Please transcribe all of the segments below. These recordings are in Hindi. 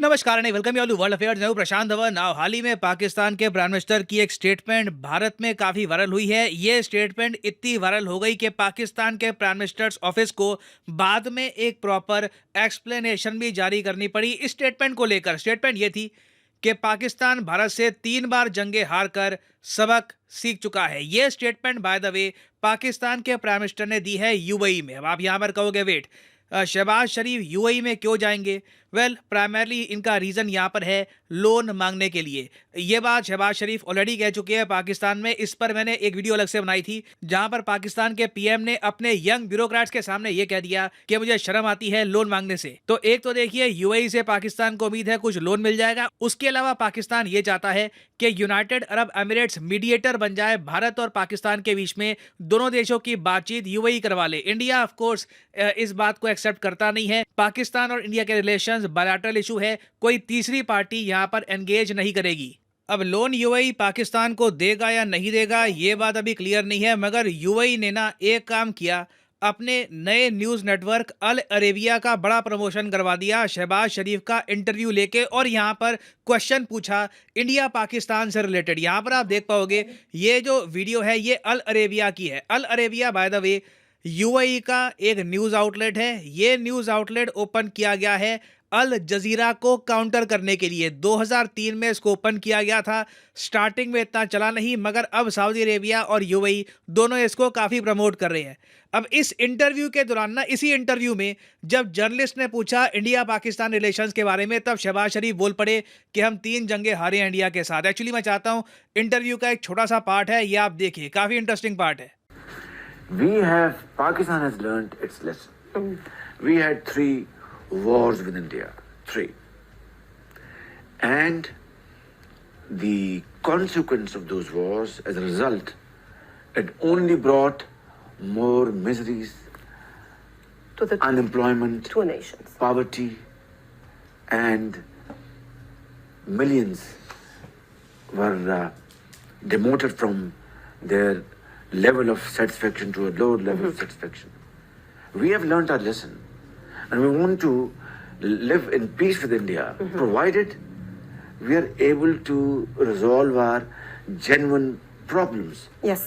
नमस्कार and welcome you all to world affairs. मैं हूं प्रशांत धवन। नाउ हाल ही में पाकिस्तान के प्राइम मिनिस्टर की एक स्टेटमेंट भारत में काफी वायरल हुई है। ये स्टेटमेंट इतनी वायरल हो गई कि पाकिस्तान के प्राइम मिनिस्टर्स ऑफिस को बाद में एक प्रॉपर एक्सप्लेनेशन भी जारी करनी पड़ी इस स्टेटमेंट को लेकर। स्टेटमेंट ये थी कि पाकिस्तान भारत से 3 बार जंगे हार कर सबक सीख चुका है। ये स्टेटमेंट बाय द वे पाकिस्तान के प्राइम मिनिस्टर ने दी है यूएई में। अब आप यहां पर कहोगे वेट, शहबाज शरीफ यूएई में क्यों जाएंगे? वेल, प्राइमरली इनका रीज़न यहाँ पर है लोन मांगने के लिए। ये बात शहबाज शरीफ ऑलरेडी कह चुके हैं पाकिस्तान में। इस पर मैंने एक वीडियो अलग से बनाई थी जहां पर पाकिस्तान के पीएम ने अपने यंग ब्यूरोक्रेट्स के सामने ये कह दिया कि मुझे शर्म आती है लोन मांगने से। तो एक तो देखिए, यूएई से पाकिस्तान को उम्मीद है कुछ लोन मिल जाएगा। उसके अलावा पाकिस्तान ये चाहता है कि यूनाइटेड अरब एमिरेट्स मीडिएटर बन जाए भारत और पाकिस्तान के बीच में। दोनों देशों की बातचीत यूएई करवा ले। इंडिया ऑफ कोर्स इस बात को एक्सेप्ट करता नहीं है। पाकिस्तान और इंडिया के रिलेशंस बायलैटरल इशू है, कोई तीसरी पार्टी यहां पर एंगेज नहीं करेगी। अब लोन यूएई पाकिस्तान को देगा या नहीं देगा ये बात अभी क्लियर नहीं है, मगर यूएई ने ना एक काम किया, अपने नए न्यूज़ नेटवर्क अल अरेबिया का बड़ा प्रमोशन करवा दिया शहबाज शरीफ का इंटरव्यू लेके, और यहाँ पर क्वेश्चन पूछा इंडिया पाकिस्तान से रिलेटेड। यहाँ पर आप देख पाओगे ये जो वीडियो है ये अल अरेबिया की है। Al Arabiya by the way UAE का एक न्यूज़ आउटलेट है। ये न्यूज़ आउटलेट ओपन किया गया है अल जजीरा को काउंटर करने के लिए। 2003 में इसको ओपन किया गया था। स्टार्टिंग में इतना चला नहीं, मगर अब सऊदी अरेबिया और यूएई दोनों इसको काफ़ी प्रमोट कर रहे हैं। अब इस इंटरव्यू के दौरान ना, इसी इंटरव्यू में जब जर्नलिस्ट ने पूछा इंडिया पाकिस्तान रिलेशंस के बारे में, तब शहबाज शरीफ बोल पड़े कि हम 3 जंगे हारे हैं इंडिया के साथ। एक्चुअली मैं चाहता हूँ इंटरव्यू का एक छोटा सा पार्ट है, ये आप देखिए, काफ़ी इंटरेस्टिंग पार्ट है। Pakistan has learned its lesson. We had 3 wars with India, 3. And the consequence of those wars, as a result, it only brought more miseries, to the unemployment, two nations. poverty, and millions were demoted from their level of satisfaction to a lower level of satisfaction. We have learnt our lesson, and we want to live in peace with India, provided we are able to resolve our genuine problems. Yes.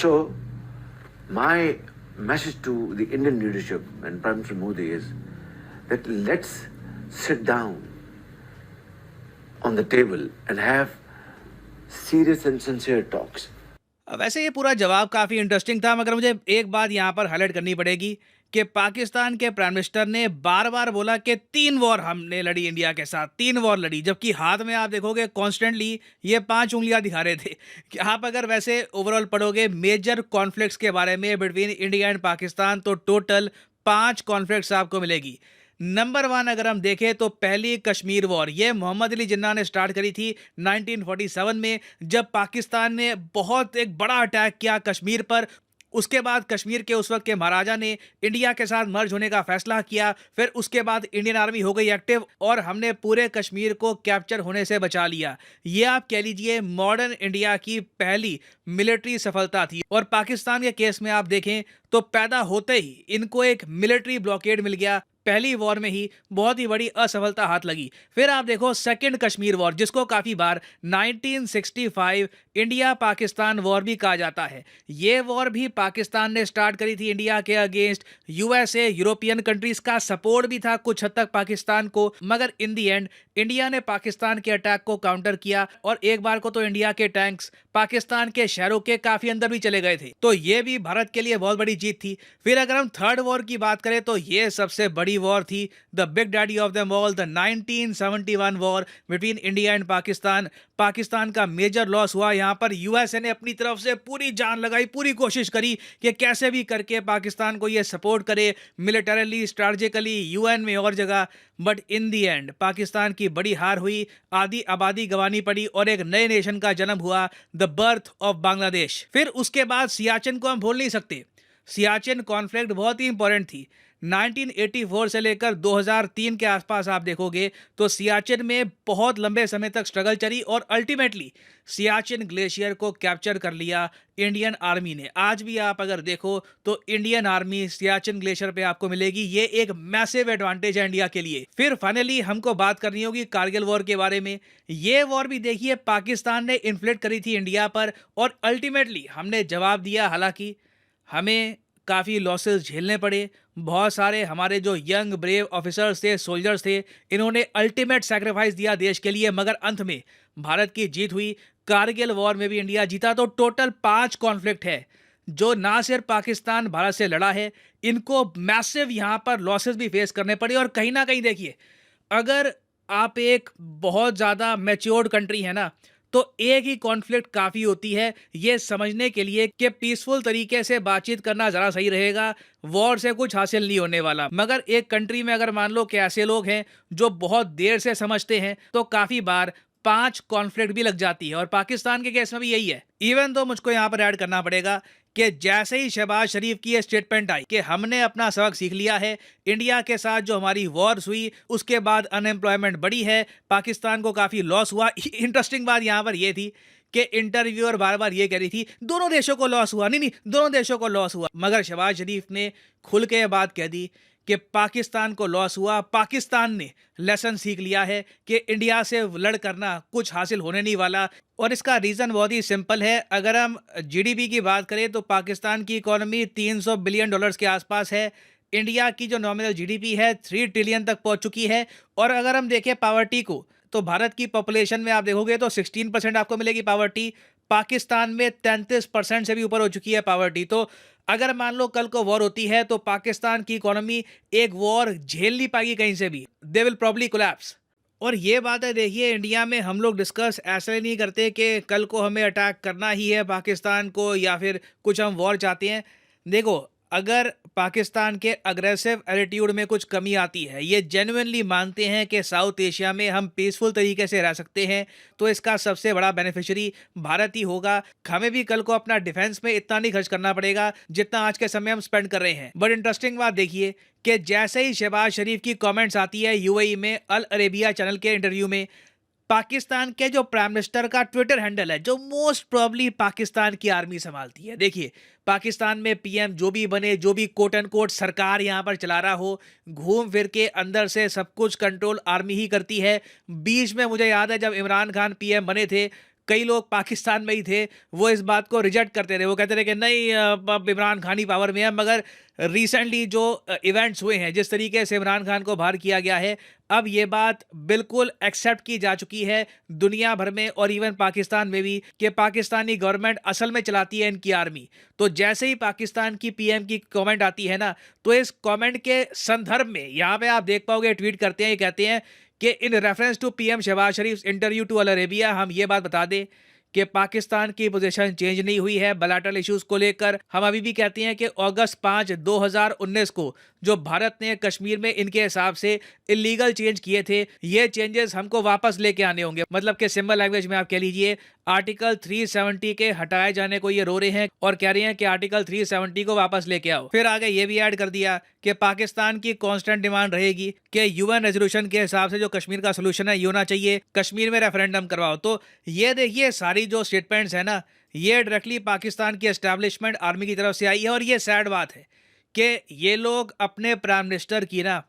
So my message to the Indian leadership and Prime Minister Modi is that let's sit down on the table and have serious and sincere talks. वैसे ये पूरा जवाब काफ़ी इंटरेस्टिंग था, मगर मुझे एक बात यहाँ पर हाईलाइट करनी पड़ेगी कि पाकिस्तान के प्राइम मिनिस्टर ने बार बार बोला कि 3 वॉर हमने लड़ी इंडिया के साथ, 3 वॉर लड़ी, जबकि हाथ में आप देखोगे कॉन्स्टेंटली ये 5 उंगलियां दिखा रहे थे। कि आप अगर वैसे ओवरऑल पढ़ोगे मेजर कॉन्फ्लिक्ट्स के बारे में बिटवीन इंडिया एंड पाकिस्तान, तो टोटल 5 कॉन्फ्लिक्ट्स आपको मिलेगी। नंबर 1 अगर हम देखें तो पहली कश्मीर वॉर, ये मोहम्मद अली जिन्ना ने स्टार्ट करी थी 1947 में, जब पाकिस्तान ने बहुत एक बड़ा अटैक किया कश्मीर पर। उसके बाद कश्मीर के उस वक्त के महाराजा ने इंडिया के साथ मर्ज होने का फैसला किया। फिर उसके बाद इंडियन आर्मी हो गई एक्टिव और हमने पूरे कश्मीर को कैप्चर होने से बचा लिया। ये आप कह लीजिए मॉडर्न इंडिया की पहली मिलिट्री सफलता थी। और पाकिस्तान के केस में आप देखें तो पैदा होते ही इनको एक मिलिट्री ब्लॉकेड मिल गया। पहली वॉर में ही बहुत ही बड़ी असफलता हाथ लगी। फिर आप देखो सेकंड कश्मीर वॉर, जिसको काफ़ी बार 1965 इंडिया पाकिस्तान वॉर भी कहा जाता है। ये वॉर भी पाकिस्तान ने स्टार्ट करी थी इंडिया के अगेंस्ट। यूएसए, यूरोपियन कंट्रीज का सपोर्ट भी था कुछ हद तक पाकिस्तान को, मगर इन दी एंड इंडिया ने पाकिस्तान के अटैक को काउंटर किया। और एक बार को तो इंडिया के टैंक्स पाकिस्तान के शहरों के काफ़ी अंदर भी चले गए थे, तो ये भी भारत के लिए बहुत बड़ी जीत थी। फिर अगर हम थर्ड वॉर की बात करें तो ये सबसे बड़ी वॉर थी, the big daddy of them all, the 1971 war between India and Pakistan. Pakistan का मेजर लॉस हुआ। यहाँ पर यूएसए ने अपनी तरफ से पूरी जान लगाई, पूरी कोशिश करी कि कैसे भी करके पाकिस्तान को ये सपोर्ट करे मिलिटरली, स्ट्रैटेजिकली, यूएन में और जगह। But in the and Pakistan की बड़ी हार हुई, आधी आबादी गंवानी पड़ी और एक नए नेशन का जन्म हुआ, द बर्थ ऑफ बांग्लादेश। फिर उसके बाद सियाचिन को हम भूल नहीं सकते। सियाचिन कॉन्फ्लिक्ट बहुत ही इंपॉर्टेंट थी। 1984 से लेकर 2003 के आसपास आप देखोगे तो सियाचिन में बहुत लंबे समय तक स्ट्रगल चली और अल्टीमेटली सियाचिन ग्लेशियर को कैप्चर कर लिया इंडियन आर्मी ने। आज भी आप अगर देखो तो इंडियन आर्मी सियाचिन ग्लेशियर पे आपको मिलेगी। ये एक मैसिव एडवांटेज है इंडिया के लिए। फिर फाइनली हमको बात करनी होगी कारगिल वॉर के बारे में। ये वॉर भी देखिए पाकिस्तान ने इन्फ्लिक्ट करी थी इंडिया पर और अल्टीमेटली हमने जवाब दिया। हालांकि हमें काफ़ी लॉसेस झेलने पड़े। बहुत सारे हमारे जो यंग ब्रेव ऑफिसर्स थे, सोल्जर्स थे, इन्होंने अल्टीमेट सैक्रिफाइस दिया देश के लिए, मगर अंत में भारत की जीत हुई। कारगिल वॉर में भी इंडिया जीता। तो टोटल 5 कॉन्फ्लिक्ट है जो ना सिर्फ पाकिस्तान भारत से लड़ा है, इनको मैसिव यहाँ पर लॉसेस भी फेस करने पड़े। और कहीं ना कहीं देखिए, अगर आप एक बहुत ज़्यादा मैच्योर्ड कंट्री है ना, तो एक ही कॉन्फ्लिक्ट काफ़ी होती है ये समझने के लिए कि पीसफुल तरीके से बातचीत करना ज़रा सही रहेगा, वॉर से कुछ हासिल नहीं होने वाला। मगर एक कंट्री में अगर मान लो कि ऐसे लोग हैं जो बहुत देर से समझते हैं, तो काफ़ी बार 5 कॉन्फ्लिक्ट भी लग जाती है। और पाकिस्तान के केस में भी यही है। इवन तो मुझको यहाँ पर ऐड करना पड़ेगा कि जैसे ही शहबाज शरीफ की ये स्टेटमेंट आई कि हमने अपना सबक सीख लिया है, इंडिया के साथ जो हमारी वॉर्स हुई उसके बाद अनएम्प्लॉयमेंट बढ़ी है, पाकिस्तान को काफ़ी लॉस हुआ। इंटरेस्टिंग बात यहाँ पर यह थी कि इंटरव्यूअर बार बार ये कह रही थी दोनों देशों को लॉस हुआ, नहीं दोनों देशों को लॉस हुआ। मगर शहबाज शरीफ ने खुल के ये बात कह दी कि पाकिस्तान को लॉस हुआ, पाकिस्तान ने लेसन सीख लिया है कि इंडिया से लड़ करना कुछ हासिल होने नहीं वाला। और इसका रीज़न बहुत ही सिंपल है। अगर हम जीडीपी की बात करें तो पाकिस्तान की इकोनॉमी $300 बिलियन के आसपास है। इंडिया की जो नॉमिनल जीडीपी है 3 ट्रिलियन तक पहुंच चुकी है। और अगर हम देखें पावर्टी को, तो भारत की पॉपुलेशन में आप देखोगे तो 16% आपको मिलेगी पावर्टी। पाकिस्तान में 33% से भी ऊपर हो चुकी है पावर्टी। तो अगर मान लो कल को वॉर होती है तो पाकिस्तान की इकोनॉमी एक वॉर झेल नहीं पाएगी कहीं से भी, दे विल प्रॉब्ली कोलैप्स। और ये बात है देखिए, इंडिया में हम लोग डिस्कस ऐसे नहीं करते कि कल को हमें अटैक करना ही है पाकिस्तान को या फिर कुछ हम वॉर चाहते हैं। देखो, अगर पाकिस्तान के अग्रेसिव एटीट्यूड में कुछ कमी आती है, ये जेन्युइनली मानते हैं कि साउथ एशिया में हम पीसफुल तरीके से रह सकते हैं, तो इसका सबसे बड़ा बेनिफिशियरी भारत ही होगा। हमें भी कल को अपना डिफेंस में इतना नहीं खर्च करना पड़ेगा जितना आज के समय हम स्पेंड कर रहे हैं। बट इंटरेस्टिंग बात देखिए कि जैसे ही शहबाज शरीफ की कमेंट्स आती है यूएई में अल अरेबिया चैनल के इंटरव्यू में, पाकिस्तान के जो प्राइम मिनिस्टर का ट्विटर हैंडल है, जो मोस्ट प्रॉब्ली पाकिस्तान की आर्मी संभालती है। देखिए, पाकिस्तान में पीएम जो भी बने, जो भी कोट एंड कोट सरकार यहाँ पर चला रहा हो, घूम फिर के अंदर से सब कुछ कंट्रोल आर्मी ही करती है। बीच में मुझे याद है जब इमरान खान पीएम बने थे, कई लोग पाकिस्तान में ही थे, वो इस बात को रिजेक्ट करते रहे। वो कहते रहे कि नहीं, अब इमरान खान ही पावर में है। मगर रिसेंटली जो इवेंट्स हुए हैं, जिस तरीके से इमरान खान को बाहर किया गया है, अब ये बात बिल्कुल एक्सेप्ट की जा चुकी है दुनिया भर में और इवन पाकिस्तान में भी कि पाकिस्तानी गवर्नमेंट असल में चलाती है इनकी आर्मी। तो जैसे ही पाकिस्तान की पीएम की कमेंट आती है ना, तो इस कमेंट के संदर्भ में यहाँ पे आप देख पाओगे, ट्वीट करते हैं, ये कहते हैं कि in reference to PM Shehbaz Sharif interview to Al Arabiya, हम ये बात बता दें कि पाकिस्तान की पोजीशन चेंज नहीं हुई है बायलैटरल इश्यूज को लेकर। हम अभी भी कहते हैं कि अगस्त 5, 2019 को जो भारत ने कश्मीर में इनके हिसाब से इलीगल चेंज किए थे, ये चेंजेस हमको वापस लेके आने होंगे। मतलब कि सिंपल लैंग्वेज में आप कह लीजिए, आर्टिकल 370 के हटाए जाने को ये रो रहे हैं और कह रहे हैं कि आर्टिकल 370 को वापस लेके आओ। फिर आगे ये भी ऐड कर दिया कि पाकिस्तान की कांस्टेंट डिमांड रहेगी कि यूएन रेजोल्यूशन के हिसाब से जो कश्मीर का सोल्यूशन है ये होना चाहिए, कश्मीर में रेफरेंडम करवाओ। तो ये देखिए, सारी जो स्टेटमेंट्स है ना, ये डायरेक्टली पाकिस्तान की एस्टैब्लिशमेंट आर्मी की तरफ से आई है। और ये सैड बात है कि ये लोग अपने प्राइम मिनिस्टर की ना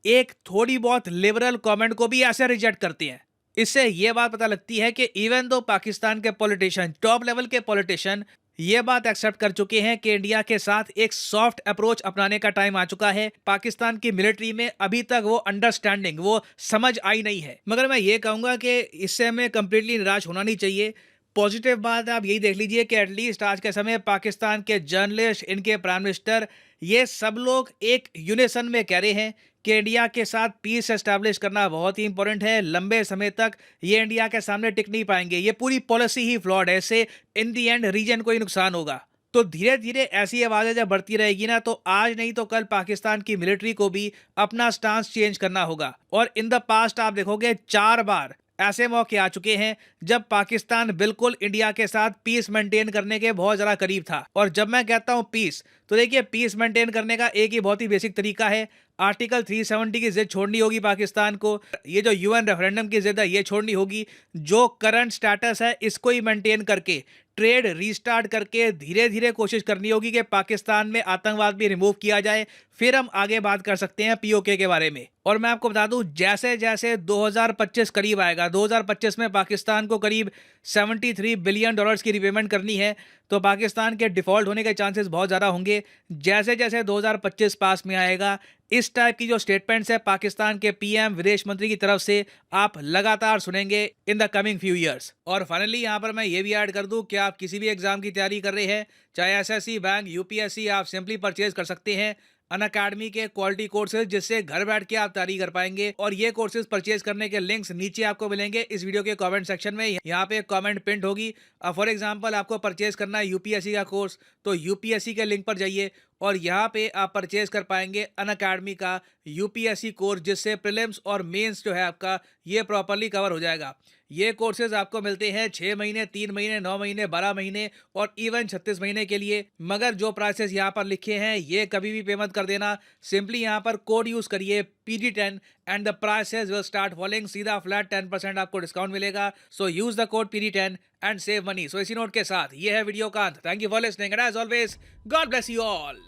एक थोड़ी बहुत लिबरल कमेंट को भी ऐसे रिजेक्ट करते हैं। इससे ये बात पता लगती है कि इवन दो पाकिस्तान के पॉलिटिशियन, टॉप लेवल के पॉलिटिशियन, ये बात एक्सेप्ट कर चुके हैं कि इंडिया के साथ एक सॉफ्ट अप्रोच अपनाने का टाइम आ चुका है। पाकिस्तान की मिलिट्री में अभी तक वो अंडरस्टैंडिंग, वो समझ आई नहीं है। मगर मैं ये कहूँगा कि इससे हमें कंप्लीटली निराश होना नहीं चाहिए। पॉजिटिव बात आप यही देख लीजिए कि एटलीस्ट आज के समय पाकिस्तान के जर्नलिस्ट, इनके प्राइम मिनिस्टर, ये सब लोग एक यूनिसन में कह रहे हैं कि इंडिया के साथ पीस एस्टैब्लिश करना बहुत ही इंपॉर्टेंट है। लंबे समय तक ये इंडिया के सामने टिक नहीं पाएंगे, ये पूरी पॉलिसी ही फ्लॉड है, इससे इन दी एंड रीजन को ही नुकसान होगा। तो धीरे धीरे ऐसी आवाज़ें जब बढ़ती रहेगी ना, तो आज नहीं तो कल पाकिस्तान की मिलिट्री को भी अपना स्टांस चेंज करना होगा। और इन द पास्ट आप देखोगे 4 बार ऐसे मौके आ चुके हैं जब पाकिस्तान बिल्कुल इंडिया के साथ पीस मेंटेन करने के बहुत ज़्यादा करीब था। और जब मैं कहता हूं पीस, तो देखिए पीस मेंटेन करने का एक ही बहुत ही बेसिक तरीका है, आर्टिकल 370 की जिद छोड़नी होगी पाकिस्तान को। ये जो यूएन रेफरेंडम की जिद है ये छोड़नी होगी। जो करंट स्टेटस है इसको ही मेंटेन करके ट्रेड रीस्टार्ट करके धीरे धीरे कोशिश करनी होगी कि पाकिस्तान में आतंकवाद भी रिमूव किया जाए। फिर हम आगे बात कर सकते हैं पीओके के बारे में। और मैं आपको बता दूं, जैसे जैसे 2025 करीब आएगा, 2025 में पाकिस्तान को करीब 73 बिलियन डॉलर्स की रिपेमेंट करनी है, तो पाकिस्तान के डिफॉल्ट होने के चांसेस बहुत ज़्यादा होंगे। जैसे जैसे 2025 पास में आएगा, इस टाइप की जो स्टेटमेंट्स है पाकिस्तान के पीएम विदेश मंत्री की तरफ से आप लगातार सुनेंगे in the coming few years. और फाइनली यहाँ पर मैं ये भी ऐड कर दूं कि आप किसी भी एग्जाम की तैयारी कर रहे हैं, चाहे एसएससी, बैंक, यूपीएससी, आप सिंपली परचेज कर सकते हैं अनअकैडमी के क्वालिटी कोर्सेज, जिससे घर बैठ के आप तैयारी कर पाएंगे। और ये कोर्सेज परचेज करने के लिंक्स नीचे आपको मिलेंगे इस वीडियो के कमेंट सेक्शन में। यहाँ पे एक कमेंट पिंट होगी। फॉर एग्जांपल आपको परचेज करना है यूपीएससी का कोर्स, तो यूपीएससी के लिंक पर जाइए और यहाँ पे आप परचेज कर पाएंगे अनअकैडमी का यूपीएससी कोर्स, जिससे प्रीलिम्स और मेंस जो है आपका ये प्रॉपरली कवर हो जाएगा। ये कोर्सेज आपको मिलते हैं 6 महीने, 3 महीने, 9 महीने, 12 महीने और इवन 36 महीने के लिए। मगर जो प्राइसेस यहाँ पर लिखे हैं ये कभी भी पेमेंट कर देना। सिंपली यहाँ पर कोड यूज करिए PD10 and the prices will start following. सीधा फ्लैट 10% आपको डिस्काउंट मिलेगा। So use the code PD10 and save money. So इसी नोट के साथ ये है वीडियो का अंत। Thank you for listening and as always God bless you all.